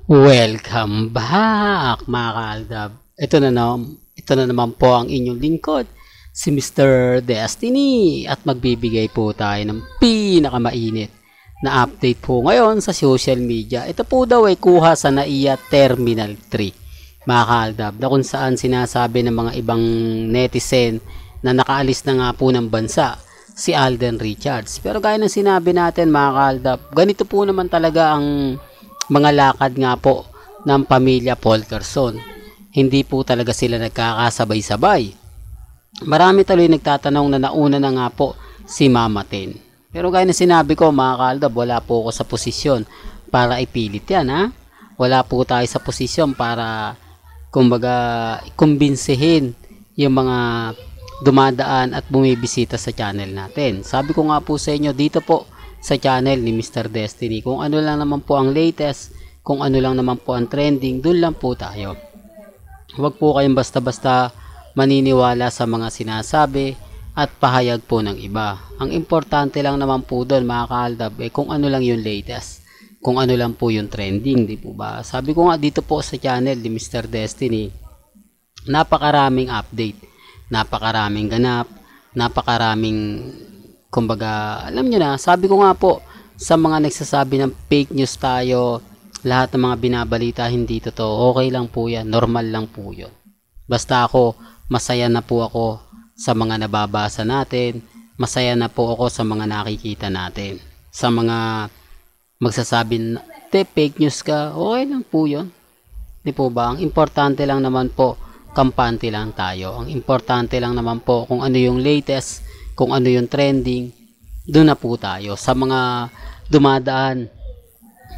Welcome back mga kaaldab. Ito na naman po ang inyong lingkod, si Mr. Destiny, at magbibigay po tayo ng pinakamainit na update po ngayon sa social media. Ito po daw ay kuha sa NAIA Terminal 3 mga kaaldab, na kung saan sinasabi ng mga ibang netizen na nakaalis na nga po ng bansa si Alden Richards. Pero gaya ng sinabi natin mga kaaldab, ganito po naman talaga ang mga lakad nga po ng pamilya Polkerson. Hindi po talaga sila nagkakasabay-sabay. Marami tuloy nagtatanong na nauna na nga po si Mama Ten. Pero gaya na sinabi ko mga kaaldab, wala po ako sa posisyon para ipilit yan, ha. Wala po tayo sa posisyon para kumbaga kumbinsihin yung mga dumadaan at bumibisita sa channel natin. Sabi ko nga po sa inyo dito po sa channel ni Mr. Destiny, kung ano lang naman po ang latest, kung ano lang naman po ang trending, dun lang po tayo. Huwag po kayong basta-basta maniniwala sa mga sinasabi at pahayag po ng iba. Ang importante lang naman po doon mga kaaldab, kung ano lang yung latest, kung ano lang po yung trending, di po ba? Sabi ko nga dito po sa channel ni Mr. Destiny, napakaraming update, napakaraming ganap, napakaraming kumbaga, alam nyo na, sabi ko nga po sa mga nagsasabi ng fake news tayo, lahat ng mga binabalita hindi totoo, okay lang po yan, normal lang po yun. Basta ako, masaya na po ako sa mga nababasa natin, masaya na po ako sa mga nakikita natin. Sa mga magsasabi, fake news ka, okay lang po yun. Di po ba? Ang importante lang naman po, kampante lang tayo. Ang importante lang naman po kung ano yung latest, kung ano yung trending, doon na po tayo. Sa mga dumadaan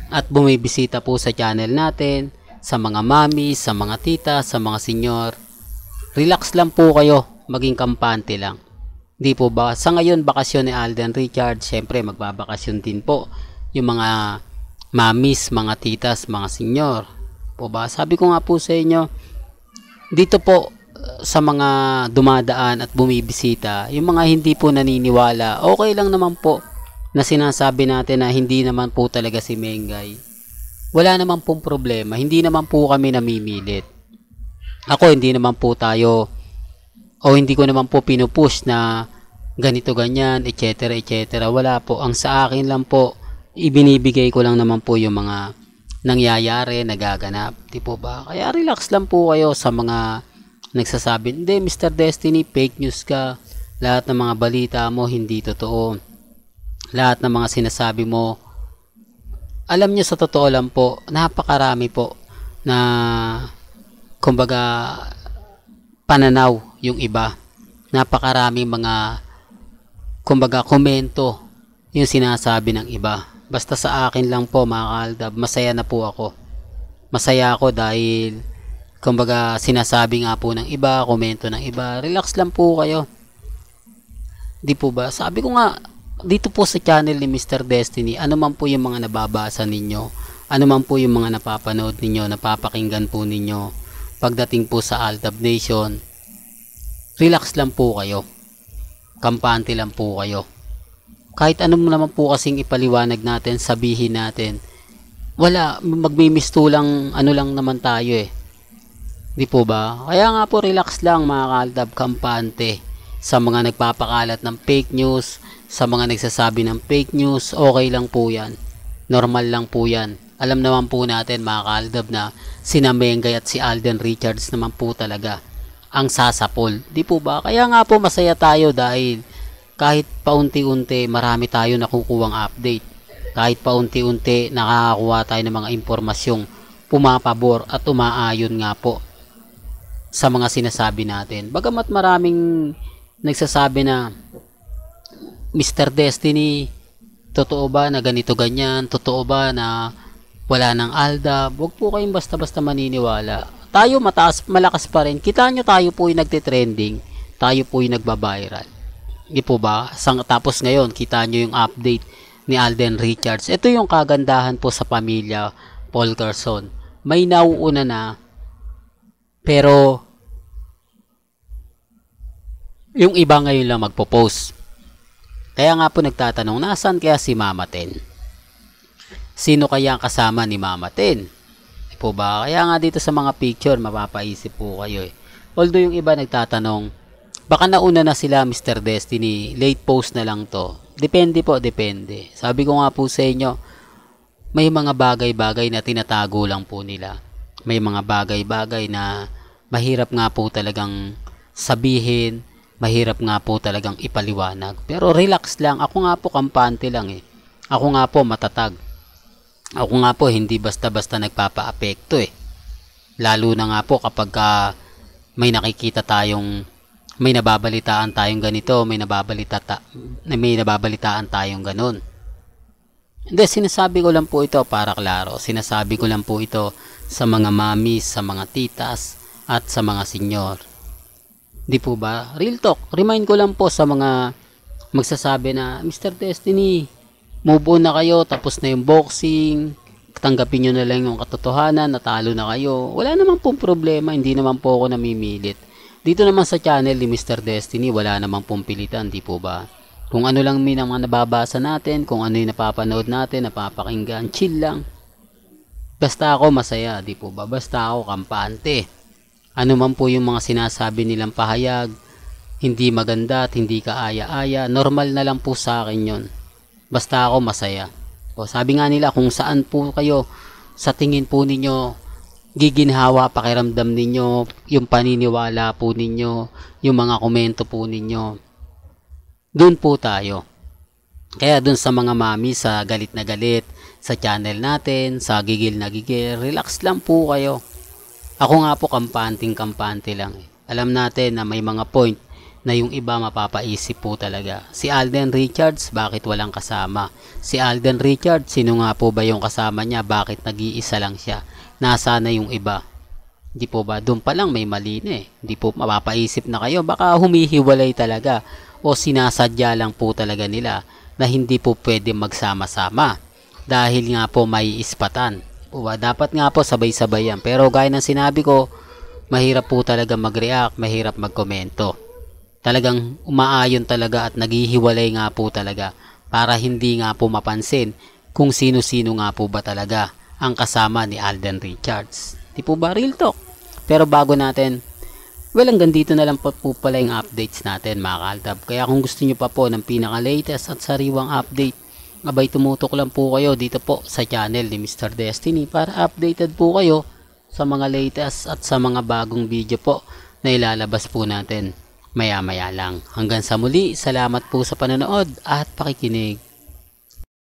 at bumibisita po sa channel natin, sa mga mami, sa mga tita, sa mga senyor, relax lang po kayo, maging kampante lang. Di po ba? Sa ngayon, bakasyon ni Alden Richards, syempre magbabakasyon din po yung mga mamis, mga titas, mga senyor. Po ba? Sabi ko nga po sa inyo, dito po sa mga dumadaan at bumibisita, yung mga hindi po naniniwala, okay lang naman po na sinasabi natin na hindi naman po talaga si Mengay. Wala naman pong problema, hindi naman po kami namimilit. Ako hindi naman po tayo o hindi ko naman po pinupush na ganito ganyan, etc. etc. Wala po, ang sa akin lang po, ibinibigay ko lang naman po yung mga nangyayari, nagaganap, di po ba? Kaya relax lang po kayo sa mga nagsasabi, hindi Mr. Destiny, fake news ka, lahat ng mga balita mo hindi totoo, lahat ng mga sinasabi mo, alam nyo sa totoo lang po, napakarami po na kumbaga pananaw yung iba, napakaraming mga kumbaga komento yung sinasabi ng iba. Basta sa akin lang po mga kaaldab, masaya na po ako, masaya ako dahil kumbaga sinasabi nga po ng iba, komento ng iba, relax lang po kayo. Di po ba? Sabi ko nga, dito po sa channel ni Mr. Destiny, ano man po yung mga nababasa ninyo, ano man po yung mga napapanood ninyo, napapakinggan po ninyo, pagdating po sa Aldab Nation, relax lang po kayo. Kampante lang po kayo. Kahit ano naman po kasing ipaliwanag natin, sabihin natin, wala, magmimistulang ano lang naman tayo eh. Di po ba? Kaya nga po relax lang mga kaaldab, kampante. Sa mga nagpapakalat ng fake news, sa mga nagsasabi ng fake news, okay lang po yan. Normal lang po yan. Alam naman po natin mga kaaldab na sina Mengay at si Alden Richards naman po talaga ang sasapol. Di po ba? Kaya nga po masaya tayo dahil kahit paunti-unti marami tayo nakukuhang update. Kahit paunti-unti nakakakuha tayo ng mga impormasyong pumapabor at umaayon nga po sa mga sinasabi natin. Bagamat maraming nagsasabi na Mr. Destiny, totoo ba na ganito ganyan? Totoo ba na wala ng Aldab? Huwag po kayong basta-basta maniniwala. Tayo malakas pa rin. Kita nyo tayo po yung nagtitrending. Tayo po yung nagbabiral. Di po ba? Tapos ngayon, kita nyo yung update ni Alden Richards. Ito yung kagandahan po sa pamilya Polkerson. May nauuna na, pero yung iba ngayon lang magpo-post. Kaya nga po nagtatanong, nasaan kaya si Mama Ten? Sino kaya ang kasama ni Mama Ten? Di po ba? Kaya nga dito sa mga picture, mapapaisip po kayo eh. Although yung iba nagtatanong, baka nauna na sila Mr. Destiny, late post na lang to. Depende po, depende. Sabi ko nga po sa inyo, may mga bagay-bagay na tinatago lang po nila. May mga bagay-bagay na mahirap nga po talagang sabihin, mahirap nga po talagang ipaliwanag. Pero relax lang, ako nga po kampante lang eh. Ako nga po matatag. Ako nga po hindi basta-basta nagpapa-apekto eh. Lalo na nga po kapag may nakikita tayong may nababalitaan tayong ganito, may nababalitaan tayong ganun. Hindi, sinasabi ko lang po ito para klaro. Sinasabi ko lang po ito sa mga mamis, sa mga titas, at sa mga senyor. Di po ba? Real talk. Remind ko lang po sa mga magsasabi na, Mr. Destiny, move on na kayo, tapos na yung boxing, tanggapin nyo na lang yung katotohanan, natalo na kayo. Wala naman pong problema, hindi naman po ako namimilit. Dito naman sa channel ni Mr. Destiny, wala naman pong pilitan, di po ba? Kung ano lang mga nababasa natin, kung ano yung napapanood natin, napapakinggan, chill lang. Basta ako masaya, di po ba? Basta ako kampante. Ano man po yung mga sinasabi nilang pahayag, hindi maganda at hindi kaaya-aya, normal na lang po sa akin yon. Basta ako masaya. O, sabi nga nila kung saan po kayo sa tingin po ninyo giginhawa pakiramdam ninyo, yung paniniwala po ninyo, yung mga komento po ninyo, doon po tayo. Kaya doon sa mga mami sa galit na galit sa channel natin, sa gigil na gigil, relax lang po kayo. Ako nga po kampante lang. Alam natin na may mga point na yung iba mapapaisip po talaga. Si Alden Richards, bakit walang kasama? Si Alden Richards, sino nga po ba yung kasama niya? Bakit nag-iisa lang siya? Nasa na yung iba? Di po ba? Doon pa lang may mali na eh. Di po mapapaisip na kayo. Baka humihiwalay talaga. O sinasadya lang po talaga nila na hindi po pwede magsama-sama. Dahil nga po may ispatan. Po ba? Dapat nga po sabay-sabay yan. Pero gaya ng sinabi ko, mahirap po talaga mag-react, mahirap magkomento. Talagang umaayon talaga at naghihiwalay nga po talaga para hindi nga po mapansin kung sino-sino nga po ba talaga ang kasama ni Alden Richards. Di po ba? Real talk. Pero bago natin, hanggang dito na lang po pala yung updates natin mga kaaldab. Kaya kung gusto nyo pa po ng pinaka-latest at sariwang update, abay tumutok lang po kayo dito po sa channel ni Mr. Destiny para updated po kayo sa mga latest at sa mga bagong video po na ilalabas po natin maya-maya lang. Hanggang sa muli, salamat po sa panonood at pakikinig.